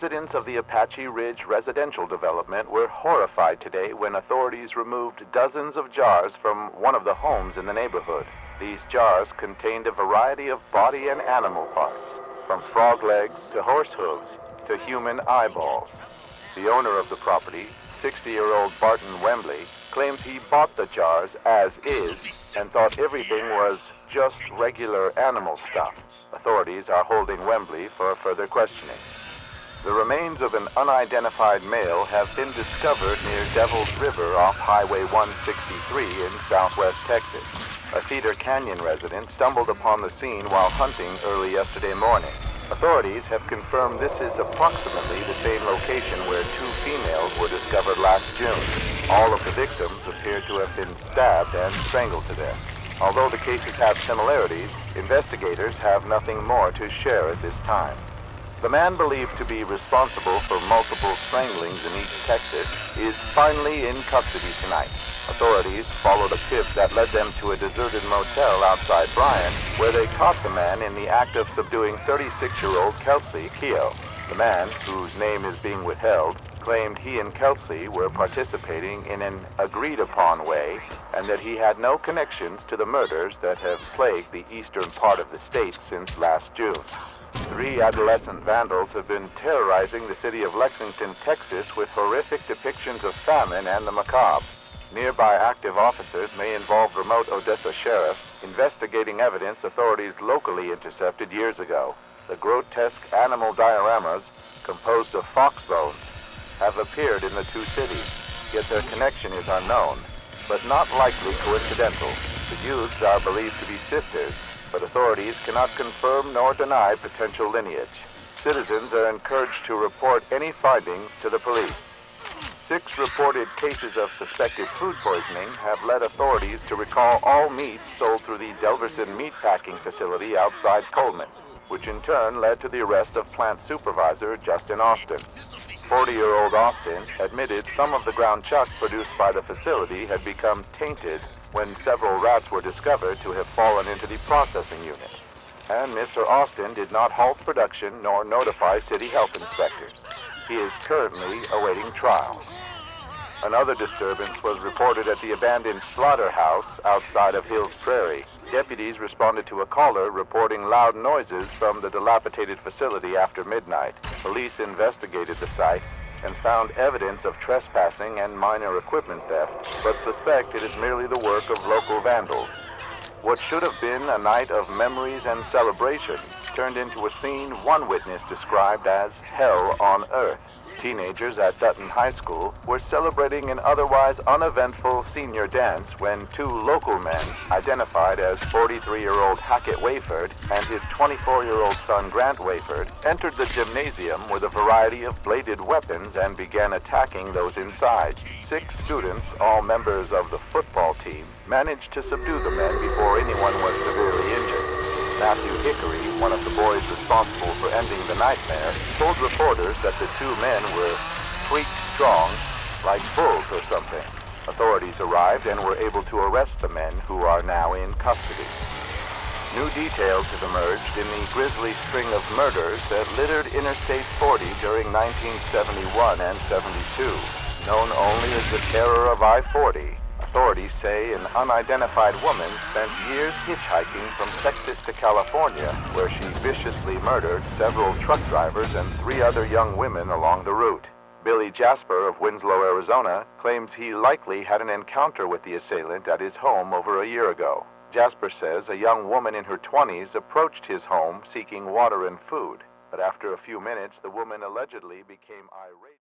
Residents of the Apache Ridge residential development were horrified today when authorities removed dozens of jars from one of the homes in the neighborhood. These jars contained a variety of body and animal parts, from frog legs to horse hooves to human eyeballs. The owner of the property, 60-year-old Barton Wembley, claims he bought the jars as is and thought everything was just regular animal stuff. Authorities are holding Wembley for further questioning. The remains of an unidentified male have been discovered near Devil's River off Highway 163 in southwest Texas. A Cedar Canyon resident stumbled upon the scene while hunting early yesterday morning. Authorities have confirmed this is approximately the same location where two females were discovered last June. All of the victims appear to have been stabbed and strangled to death. Although the cases have similarities, investigators have nothing more to share at this time. The man believed to be responsible for multiple stranglings in East Texas is finally in custody tonight. Authorities followed a tip that led them to a deserted motel outside Bryan, where they caught the man in the act of subduing 36-year-old Kelsey Keogh. The man, whose name is being withheld, claimed he and Kelsey were participating in an agreed-upon way and that he had no connections to the murders that have plagued the eastern part of the state since last June. 3 adolescent vandals have been terrorizing the city of Lexington, Texas, with horrific depictions of famine and the macabre. Nearby active officers may involve remote Odessa sheriffs investigating evidence authorities locally intercepted years ago. The grotesque animal dioramas, composed of fox bones, have appeared in the two cities, yet their connection is unknown, but not likely coincidental. The youths are believed to be sisters, but authorities cannot confirm nor deny potential lineage. Citizens are encouraged to report any findings to the police. 6 reported cases of suspected food poisoning have led authorities to recall all meats sold through the Delverson meatpacking facility outside Coleman, which in turn led to the arrest of plant supervisor Justin Austin. 40-year-old Austin admitted some of the ground chuck produced by the facility had become tainted when several rats were discovered to have fallen into the processing unit. And Mr. Austin did not halt production nor notify city health inspectors. He is currently awaiting trial. Another disturbance was reported at the abandoned slaughterhouse outside of Hills Prairie. Deputies responded to a caller reporting loud noises from the dilapidated facility after midnight. Police investigated the site and found evidence of trespassing and minor equipment theft, but suspect it is merely the work of local vandals. What should have been a night of memories and celebration turned into a scene one witness described as hell on earth. Teenagers at Dutton High School were celebrating an otherwise uneventful senior dance when 2 local men, identified as 43-year-old Hackett Wayford and his 24-year-old son Grant Wayford, entered the gymnasium with a variety of bladed weapons and began attacking those inside. 6 students, all members of the football team, managed to subdue the men before anyone was severely injured. Matthew Hickory, one of the boys responsible for ending the nightmare, told reporters that the 2 men were freak strong, like bulls or something. Authorities arrived and were able to arrest the men, who are now in custody. New details have emerged in the grisly string of murders that littered Interstate 40 during 1971 and 72. Known only as the terror of I-40, authorities say an unidentified woman spent years hitchhiking from Texas to California, where she viciously murdered several truck drivers and 3 other young women along the route. Billy Jasper of Winslow, Arizona, claims he likely had an encounter with the assailant at his home over a year ago. Jasper says a young woman in her 20s approached his home seeking water and food, but after a few minutes, the woman allegedly became irate.